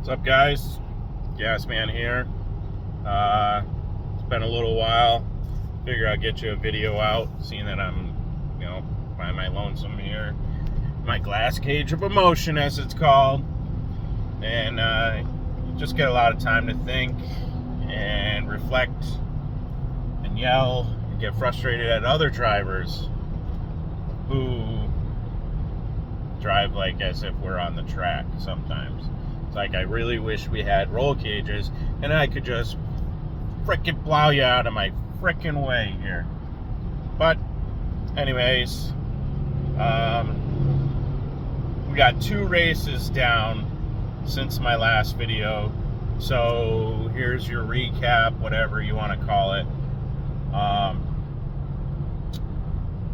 What's up, guys? Gasman here. It's been a little while. Figure I'll get you a video out, seeing that I'm, by my lonesome here. My glass cage of emotion, as it's called. And just get a lot of time to think and reflect and yell and get frustrated at other drivers who drive like as if we're on the track sometimes. It's like I really wish we had roll cages and I could just frickin' plow you out of my frickin' way here. But anyways, we got 2 races down since my last video. So here's your recap, whatever you want to call it.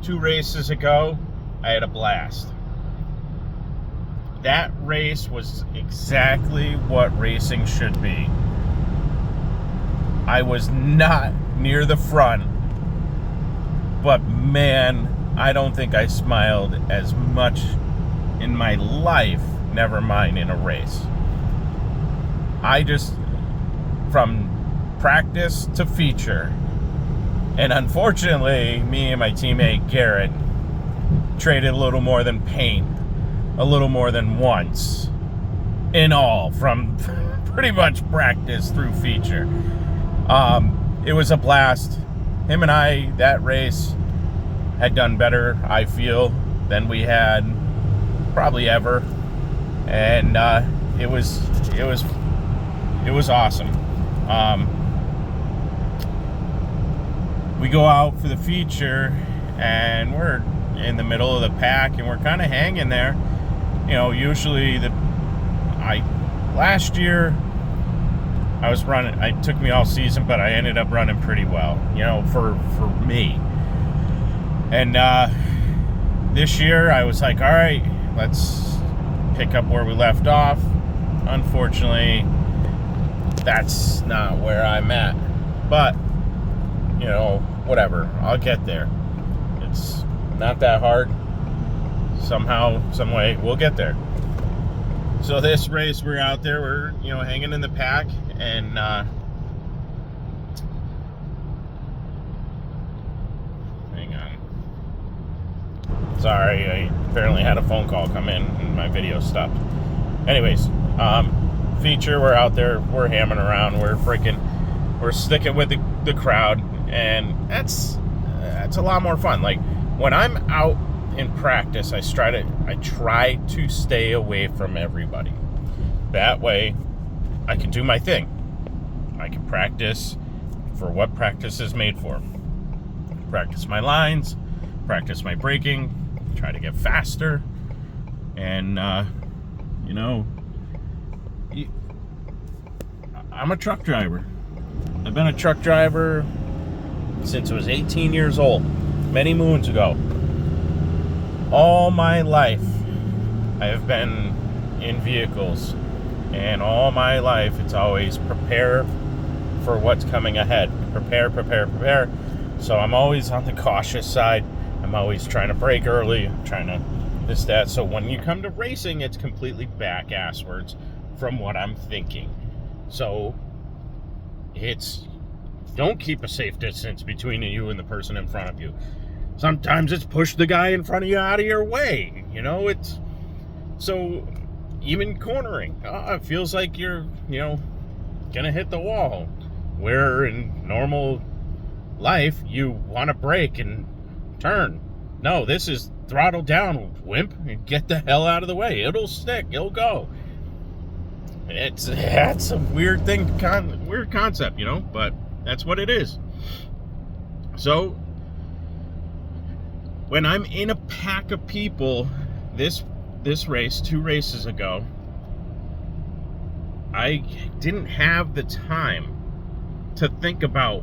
2 races ago, I had a blast. That race was exactly what racing should be. I was not near the front, but man, I don't think I smiled as much in my life, never mind in a race. I just, from practice to feature, and unfortunately, me and my teammate Garrett traded a little more than paint, a little more than once in all, from pretty much practice through feature. It was a blast. Him and I, that race, had done better, I feel, than we had probably ever, and it was awesome. We go out for the feature, and we're in the middle of the pack, and we're kind of hanging there. Usually last year I was running. It took me all season, but I ended up running pretty well. For me. And this year I was like, all right, let's pick up where we left off. Unfortunately, that's not where I'm at. But whatever. I'll get there. It's not that hard. Somehow, some way, we'll get there. So this race, we're out there, we're hanging in the pack, and hang on. Sorry, I apparently had a phone call come in and my video stopped. Anyways, feature, we're out there, we're hammering around, we're sticking with the crowd, and that's a lot more fun. Like when I'm out in practice, I try to stay away from everybody. That way I can do my thing. I can practice for what practice is made for. Practice my lines, practice my braking, try to get faster, and I'm a truck driver. I've been a truck driver since I was 18 years old, many moons ago. All my life, I have been in vehicles, and all my life, it's always prepare for what's coming ahead. Prepare. So I'm always on the cautious side. I'm always trying to brake early, trying to this, that. So when you come to racing, it's completely back-asswards from what I'm thinking. So don't keep a safe distance between you and the person in front of you. Sometimes it's push the guy in front of you out of your way. It's so even cornering. It feels like you're, gonna hit the wall. Where in normal life you want to brake and turn. No, this is throttle down, wimp, and get the hell out of the way. It'll stick. It'll go. That's a weird thing, weird concept, but that's what it is. So when I'm in a pack of people, this race, 2 races ago, I didn't have the time to think about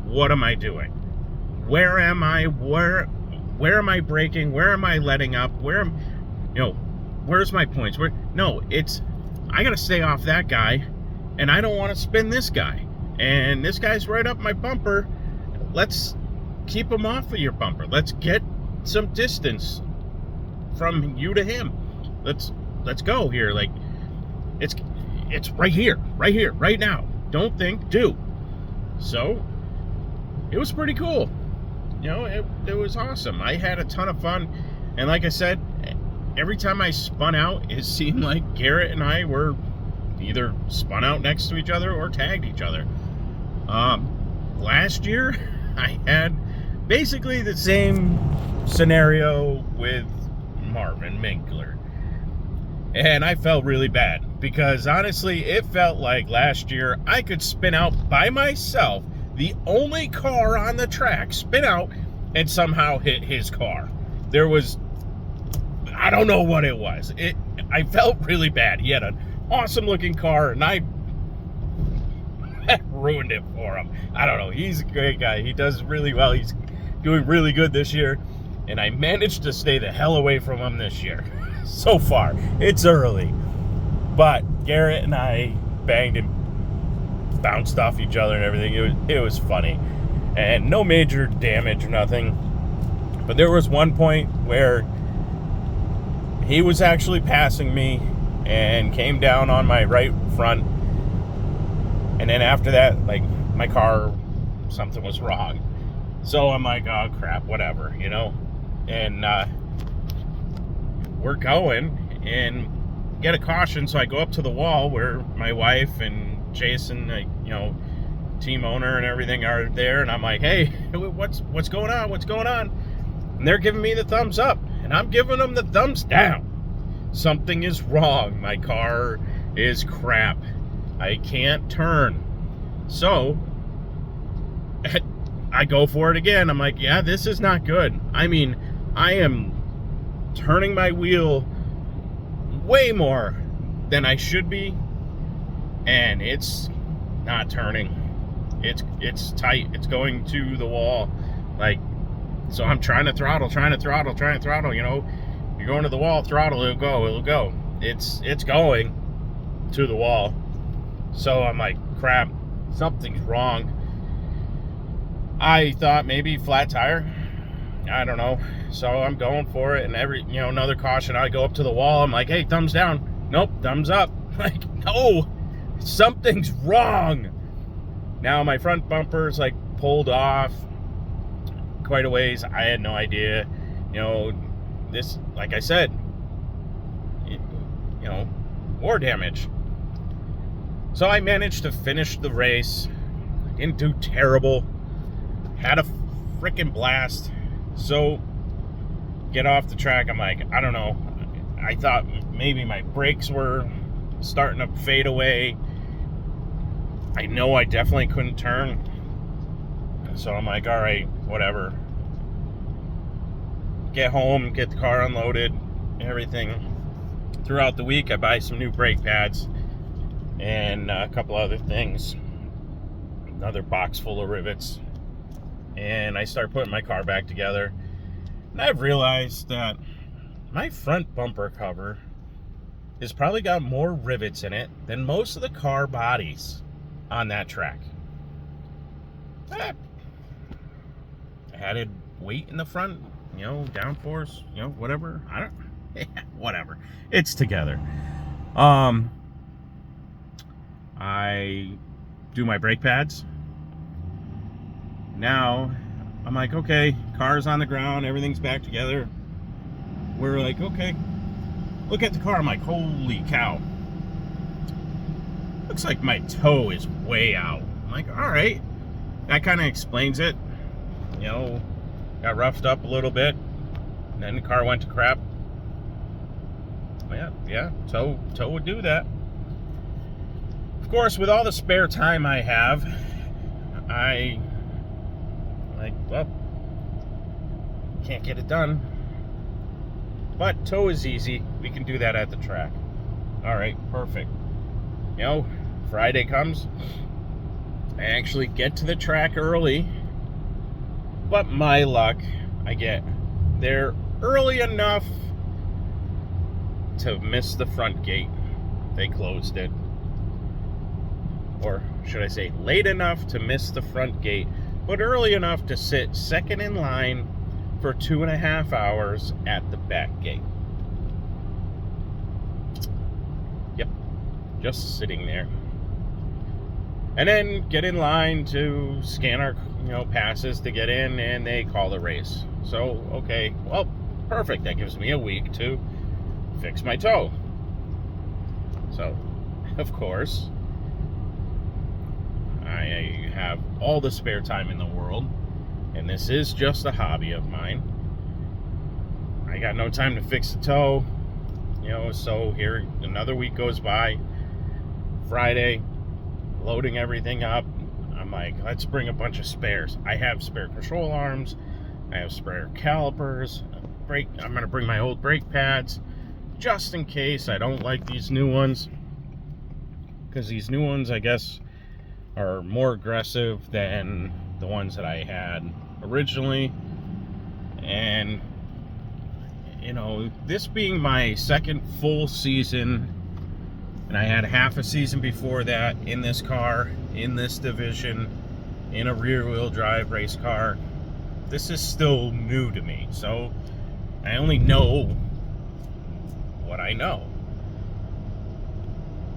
what am I doing? Where am I? Where am I braking? Where am I letting up? Where's my points? I gotta stay off that guy, and I don't want to spin this guy. And this guy's right up my bumper. Let's keep him off of your bumper. Let's get some distance from you to him. Let's go here. Like, it's right here, right now. Don't think, do. So it was pretty cool. It was awesome. I had a ton of fun. And like I said, every time I spun out, it seemed like Garrett and I were either spun out next to each other or tagged each other. Last year, I had basically the same scenario with Marvin Minkler. And I felt really bad because honestly, it felt like last year I could spin out by myself, the only car on the track, spin out and somehow hit his car. There was, I don't know what it was. I felt really bad. He had an awesome looking car and I ruined it for him. I don't know. He's a great guy. He does really well. He's doing really good this year. And I managed to stay the hell away from him this year. So far. It's early. But Garrett and I banged and bounced off each other and everything. It was funny. And no major damage or nothing. But there was one point where he was actually passing me and came down on my right front. And then after that, like, my car, something was wrong. So I'm like, oh crap, whatever, And we're going and get a caution. So I go up to the wall where my wife and Jason, team owner and everything are there. And I'm like, hey, what's going on? What's going on? And they're giving me the thumbs up. And I'm giving them the thumbs down. Something is wrong. My car is crap. I can't turn. So I go for it again. I'm like, yeah, this is not good. I mean, I am turning my wheel way more than I should be, and it's not turning. It's tight. It's going to the wall. Like, so I'm trying to throttle. You're going to the wall, throttle, it'll go. It's going to the wall. So I'm like, crap, something's wrong. I thought maybe flat tire. I don't know. So I'm going for it, and another caution. I go up to the wall. I'm like, hey, thumbs down. Nope, thumbs up. Like, no, something's wrong. Now my front bumper's like pulled off quite a ways. I had no idea. This, like I said, more damage. So I managed to finish the race. Didn't do terrible. Had a freaking blast. So get off the track. I'm like, I don't know. I thought maybe my brakes were starting to fade away. I know I definitely couldn't turn. So I'm like, all right, whatever. Get home, get the car unloaded, everything. Throughout the week, I buy some new brake pads and a couple other things. Another box full of rivets. And I start putting my car back together. And I've realized that my front bumper cover has probably got more rivets in it than most of the car bodies on that track. Added weight in the front, downforce, whatever. Whatever. It's together. I do my brake pads. Now, I'm like, okay, car's on the ground, everything's back together. We're like, okay, look at the car. I'm like, holy cow. Looks like my toe is way out. I'm like, all right. That kind of explains it. Got roughed up a little bit. And then the car went to crap. Yeah, toe would do that. Of course, with all the spare time I have, can't get it done. But toe is easy. We can do that at the track. All right, perfect. Friday comes. I actually get to the track early. But my luck, I get there early enough to miss the front gate. They closed it. Or should I say late enough to miss the front gate, but early enough to sit second in line for 2.5 hours at the back gate. Yep. just sitting there. And then get in line to scan our, passes to get in, and they call the race. So, okay, well, perfect. That gives me a week to fix my toe. So, of course, I have all the spare time in the world, and this is just a hobby of mine. I got no time to fix the toe, so here another week goes by. Friday, loading everything up. I'm like, let's bring a bunch of spares. I have spare control arms. I have spare calipers. I'm going to bring my old brake pads just in case I don't like these new ones. Because these new ones, I guess, are more aggressive than the ones that I had originally. And, this being my second full season, and I had half a season before that in this car, in this division, in a rear-wheel drive race car, this is still new to me. So I only know what I know.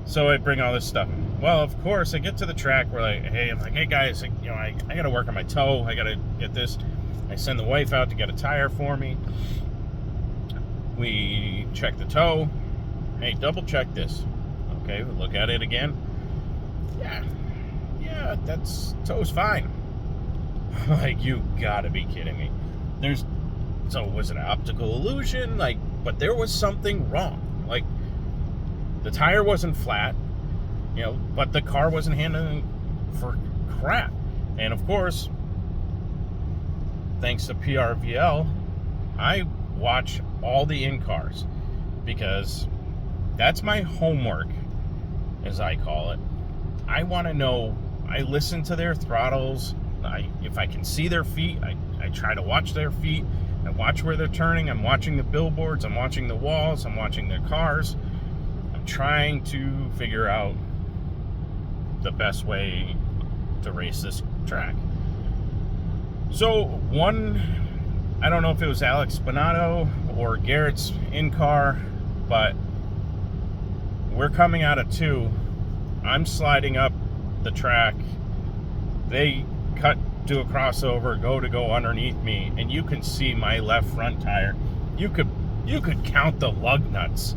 So I bring all this stuff. Well, of course, I get to the track where I'm like, hey guys, I got to work on my toe. I got to get this. I send the wife out to get a tire for me. We check the toe. Hey, double check this. Okay, we look at it again. Yeah, toe's fine. Like, you gotta be kidding me. So was it an optical illusion? But there was something wrong. Like, the tire wasn't flat, but the car wasn't handling for crap. And of course, thanks to PRVL, I watch all the in-cars because that's my homework, as I call it. I want to know. I listen to their throttles. If I can see their feet, I try to watch their feet. I watch where they're turning. I'm watching the billboards. I'm watching the walls. I'm watching their cars. I'm trying to figure out the best way to race this track. So I don't know if it was Alex Bonato or Garrett's in-car, but we're coming out of 2. I'm sliding up the track. They cut to a crossover, go underneath me, and you can see my left front tire. You could count the lug nuts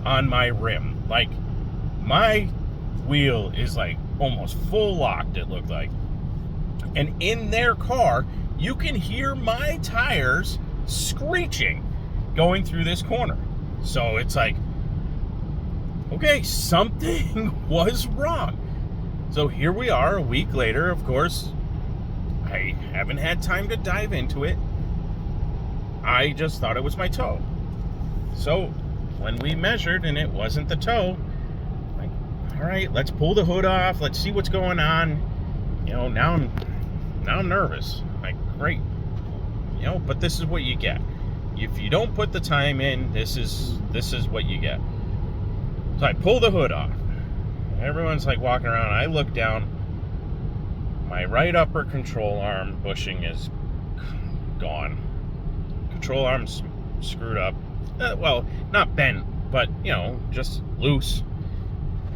on my rim. Like, my wheel is like almost full locked, it looked like. And in their car, you can hear my tires screeching going through this corner. So it's like, okay, something was wrong. So here we are a week later. Of course, I haven't had time to dive into it. I just thought it was my toe. So when we measured and it wasn't the toe, like, all right, let's pull the hood off. Let's see what's going on. Now I'm nervous. Like, great. But this is what you get. If you don't put the time in, this is what you get. So I pull the hood off. Everyone's like walking around. I look down. My right upper control arm bushing is gone. Control arm's screwed up. Well, not bent, but, just loose.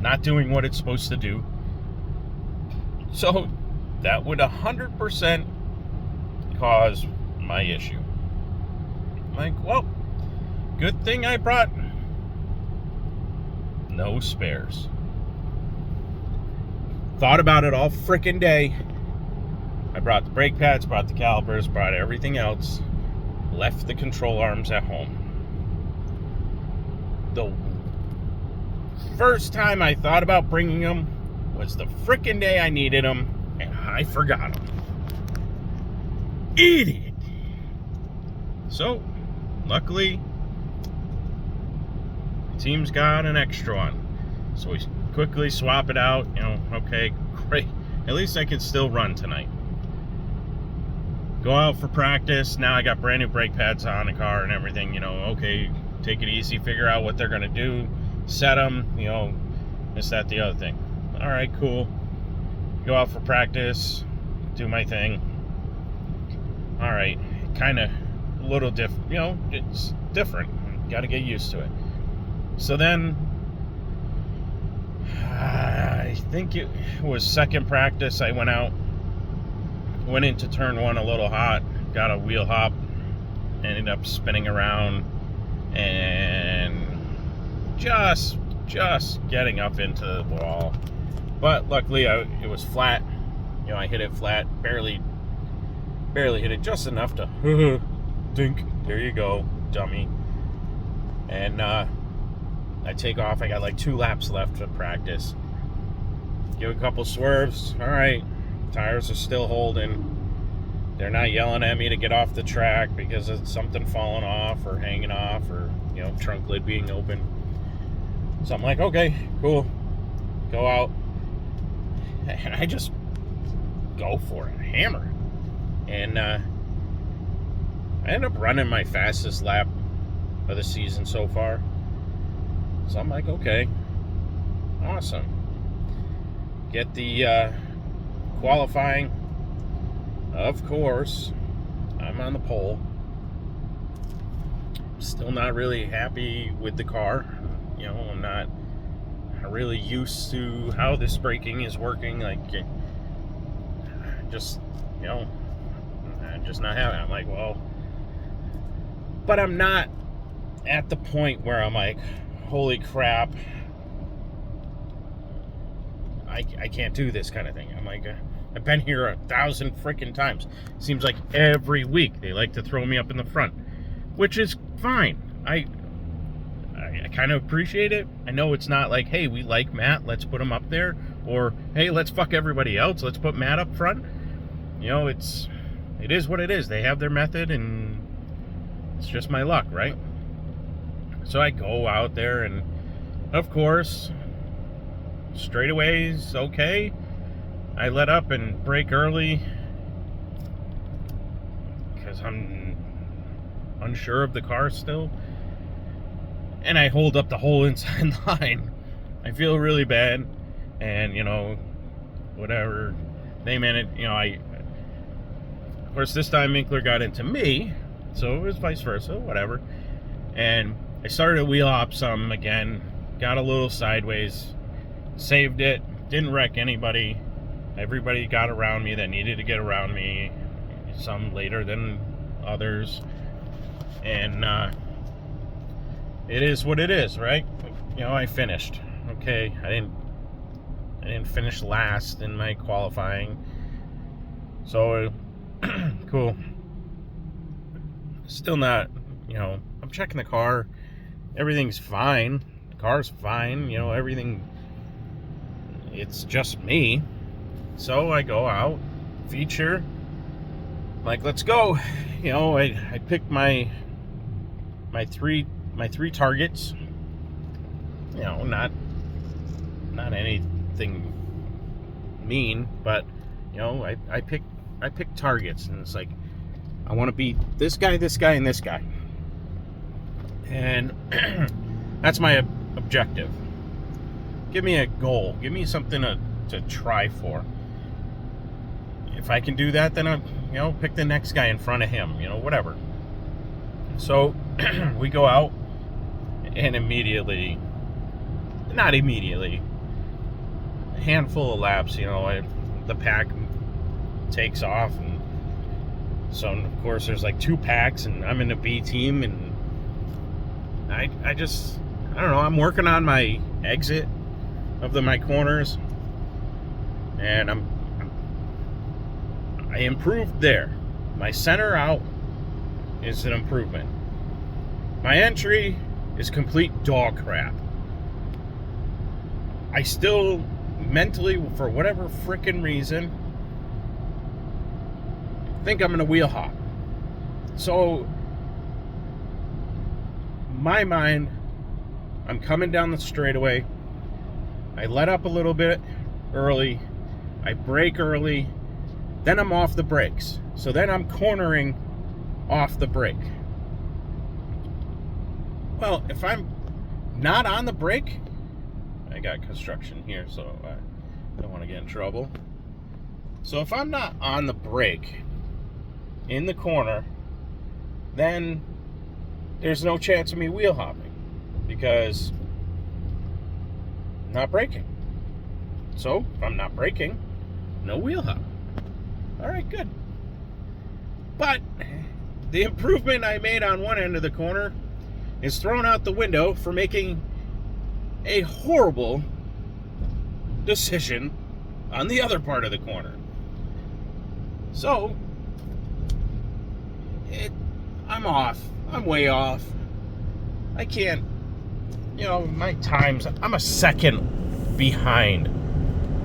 Not doing what it's supposed to do. So that would 100% cause my issue. Like, well, good thing I brought no spares. Thought about it all frickin' day. I brought the brake pads, brought the calipers, brought everything else. Left the control arms at home. The first time I thought about bringing them was the frickin' day I needed them, and I forgot them. Idiot! So, luckily, the team's got an extra one. So we quickly swap it out. Okay, great. At least I can still run tonight. Go out for practice. Now I got brand new brake pads on the car and everything. Okay, take it easy. Figure out what they're going to do. Set them, this, that, the other thing. All right, cool. Go out for practice. Do my thing. All right, kind of a little different. It's different. Got to get used to it. So then think it was second practice. I went into turn one a little hot, got a wheel hop, ended up spinning around and just getting up into the wall. But luckily it was flat. I hit it flat, barely hit it, just enough to dink. There you go, dummy. And I take off. I got like 2 laps left to practice. Give a couple swerves. All right, tires are still holding. They're not yelling at me to get off the track because of something falling off or hanging off or, trunk lid being open. So I'm like, okay, cool. Go out. And I just go for it, hammer. And I end up running my fastest lap of the season so far. So I'm like, okay, awesome. Get the qualifying. Of course, I'm on the pole. Still not really happy with the car. I'm not really used to how this braking is working. Like, just, I'm just not having it. I'm like, well, but I'm not at the point where I'm like, holy crap, I can't do this kind of thing. I'm like, I've been here 1,000 freaking times. Seems like every week they like to throw me up in the front, which is fine. I kind of appreciate it. I know it's not like, hey, we like Matt, let's put him up there, or hey, let's fuck everybody else, let's put Matt up front. It is what it is. They have their method, and it's just my luck, right? So I go out there, and of course, straightaways, okay. I let up and brake early because I'm unsure of the car still. And I hold up the whole inside line. I feel really bad. And, whatever. They meant it, of course, this time Minkler got into me. So it was vice versa, whatever. And I started to wheel hop some again. Got a little sideways. Saved it. Didn't wreck anybody. Everybody got around me that needed to get around me. Some later than others. And it is what it is, right? I finished. Okay, I didn't finish last in my qualifying. So cool. Still not, I'm checking the car. Everything's fine. The car's fine, everything. It's just me. So I go out, feature, like, let's go. I picked my three targets. Not anything mean, but I pick targets, and it's like, I want to beat this guy, and this guy, and that's my objective. Give me a goal. Give me something to try for. If I can do that, then I'm, pick the next guy in front of him, whatever. So we go out, and not immediately, a handful of laps, the pack takes off, and so of course there's like 2 packs, and I'm in a B team, and I don't know, I'm working on my exit of my corners, and I improved there. My center out is an improvement. My entry is complete dog crap. I still mentally, for whatever frickin' reason, think I'm gonna wheel hop. So, my mind, I'm coming down the straightaway. I let up a little bit early. I brake early. Then I'm off the brakes. So then I'm cornering off the brake. Well, if I'm not on the brake, I got construction here, so I don't want to get in trouble. So if I'm not on the brake in the corner, then there's no chance of me wheel hopping because I'm not braking. So, if I'm not braking, no wheel hub. All right, good. But the improvement I made on one end of the corner is thrown out the window for making a horrible decision on the other part of the corner. So, I'm off. I'm way off. I can't, my times, I'm a second behind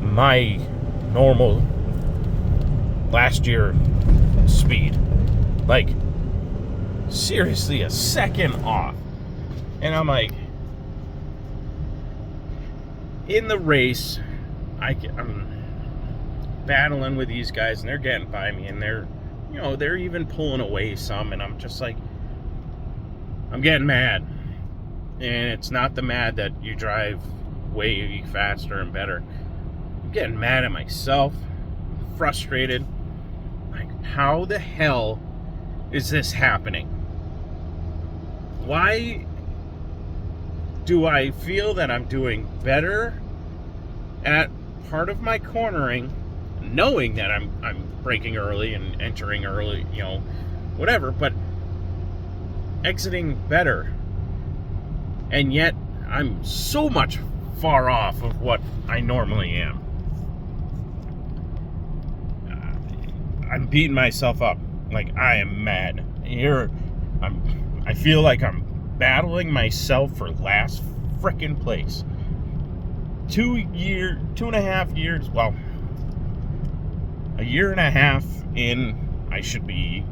my normal last year speed. Like, seriously, a second off. And I'm like, in the race, I'm battling with these guys, and they're getting by me, and they're even pulling away some, and I'm just like, I'm getting mad. And it's not the mad that you drive way faster and better. I'm getting mad at myself, frustrated. Like, how the hell is this happening? Why do I feel that I'm doing better at part of my cornering, knowing that I'm braking early and entering early, whatever, but exiting better, and yet I'm so much far off of what I normally am. I'm beating myself up. Like, I am mad. I feel like I'm battling myself for last frickin' place. 2.5 years, well, a year and a half in, I should be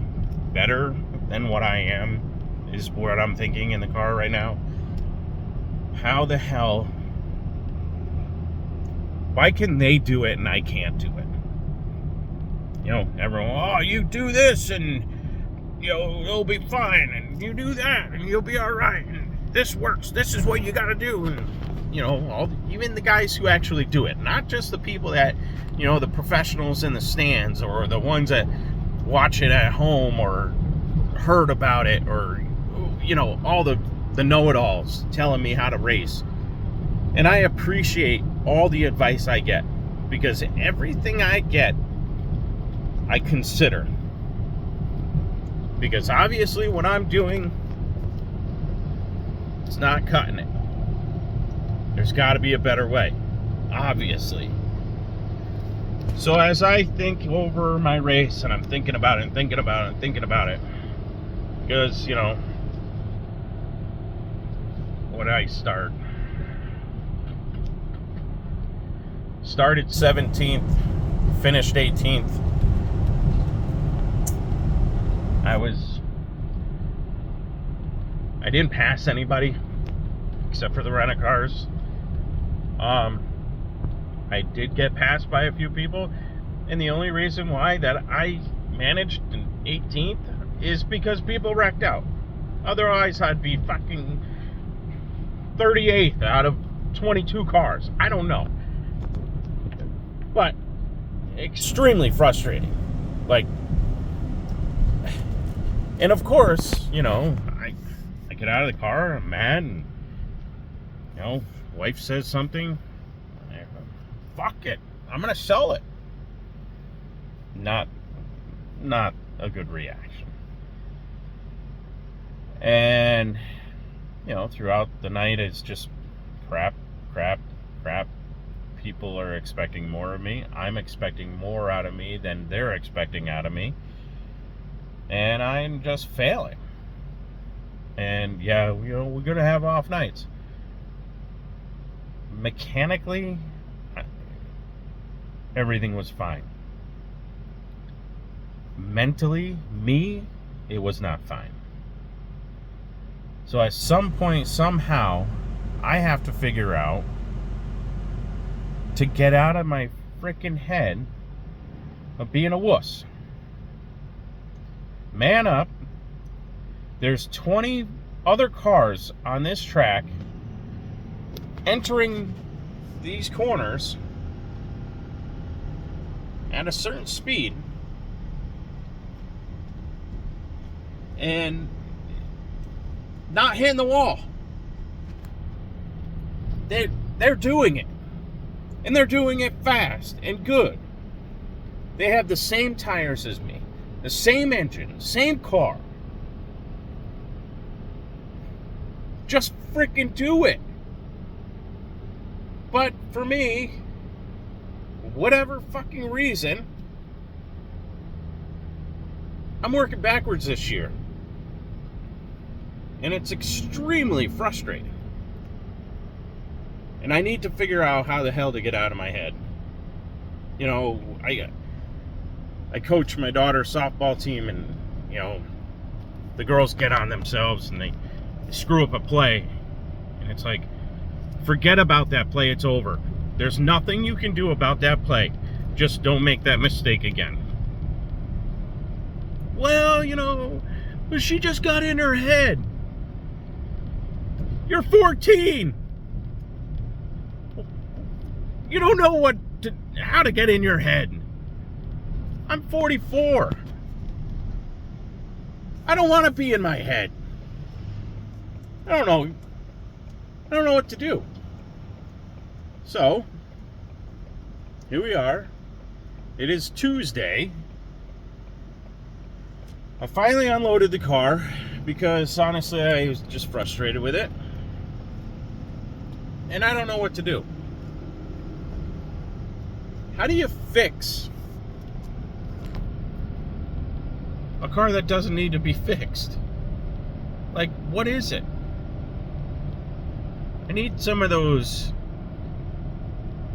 better than what I am, is what I'm thinking in the car right now. How the hell, why can they do it and I can't do it? Everyone, oh, you do this and, it'll be fine, and you do that and you'll be all right, and this works, this is what you got to do, and, even the guys who actually do it, not just the people that, the professionals in the stands, or the ones that watch it at home or heard about it, or, all the know-it-alls telling me how to race. And I appreciate all the advice I get, because everything I get, I consider. Because obviously what I'm doing, it's not cutting it. There's got to be a better way, obviously. So as I think over my race, and I'm thinking about it, because, what did I start? Started 17th, finished 18th. I didn't pass anybody except for the rent-a-cars. I did get passed by a few people, and the only reason why that I managed in 18th is because people wrecked out. Otherwise, I'd be fucking 38th out of 22 cars. I don't know. But extremely frustrating. Like, and of course, I get out of the car, I'm mad, and, wife says something, fuck it, I'm gonna sell it. Not a good reaction. And, throughout the night, it's just crap. People are expecting more of me. I'm expecting more out of me than they're expecting out of me. And I'm just failing. And yeah, we're gonna have off nights. Mechanically, everything was fine. Mentally, it was not fine. So at some point, somehow, I have to figure out to get out of my freaking head of being a wuss. Man up. There's 20 other cars on this track entering these corners at a certain speed, and not hitting the wall. They're doing it. And they're doing it fast and good. They have the same tires as me, the same engine, same car. Just freaking do it. But for me, whatever fucking reason, I'm working backwards this year. And it's extremely frustrating. And I need to figure out how the hell to get out of my head. You know, I coach my daughter's softball team, and, you know, the girls get on themselves and they screw up a play. And it's like, forget about that play, it's over. There's nothing you can do about that play. Just don't make that mistake again. Well, you know, she just got in her head. You're 14. You don't know how to get in your head. I'm 44. I don't want to be in my head. I don't know what to do. So, here we are. It is Tuesday. I finally unloaded the car because honestly I was just frustrated with it. And I don't know what to do. How do you fix a car that doesn't need to be fixed? Like, what is it? I need some of those.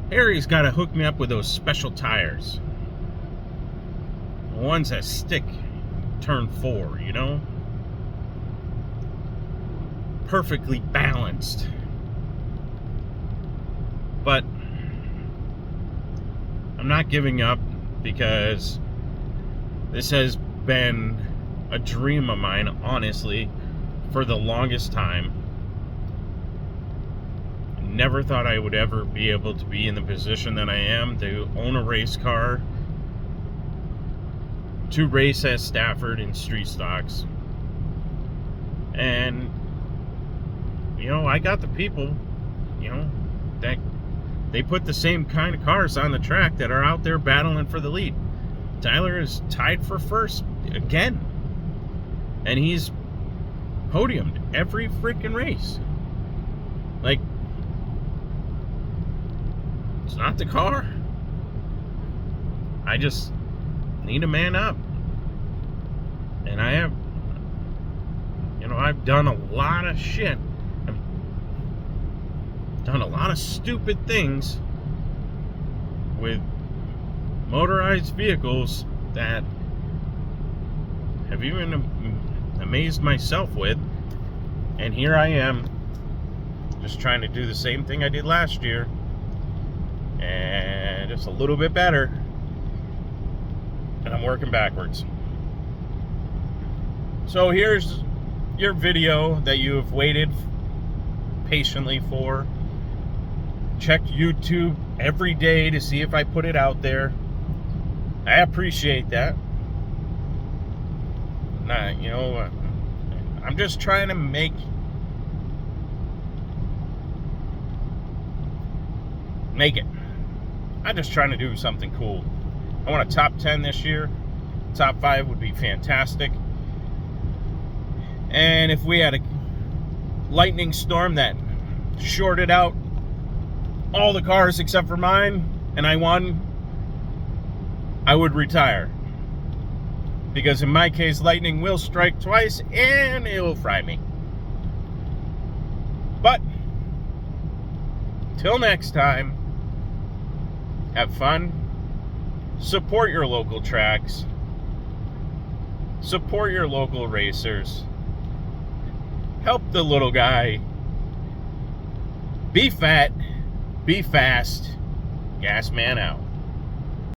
Harry's got to hook me up with those special tires. The ones that stick turn 4, you know? Perfectly balanced. But I'm not giving up because this has been a dream of mine, honestly, for the longest time. Never thought I would ever be able to be in the position that I am to own a race car, to race at Stafford in street stocks. And, you know, I got the people, you know, that they put the same kind of cars on the track that are out there battling for the lead. Tyler is tied for first again. And he's podiumed every freaking race. Like, it's not the car. I just need a man up. And I have, you know, I've done a lot of shit. Done a lot of stupid things with motorized vehicles that have even amazed myself with. And here I am, just trying to do the same thing I did last year, and just a little bit better. And I'm working backwards. So here's your video that you have waited patiently for. Check YouTube every day to see if I put it out there. I appreciate that. Nah, you know, I'm just trying to make it. I'm just trying to do something cool. I want a top 10 this year. Top 5 would be fantastic. And if we had a lightning storm that shorted out all the cars except for mine, and I won, I would retire. Because in my case, lightning will strike twice and it will fry me. But till next time, have fun, support your local tracks, support your local racers, help the little guy, be fat, be fast. Gasman out.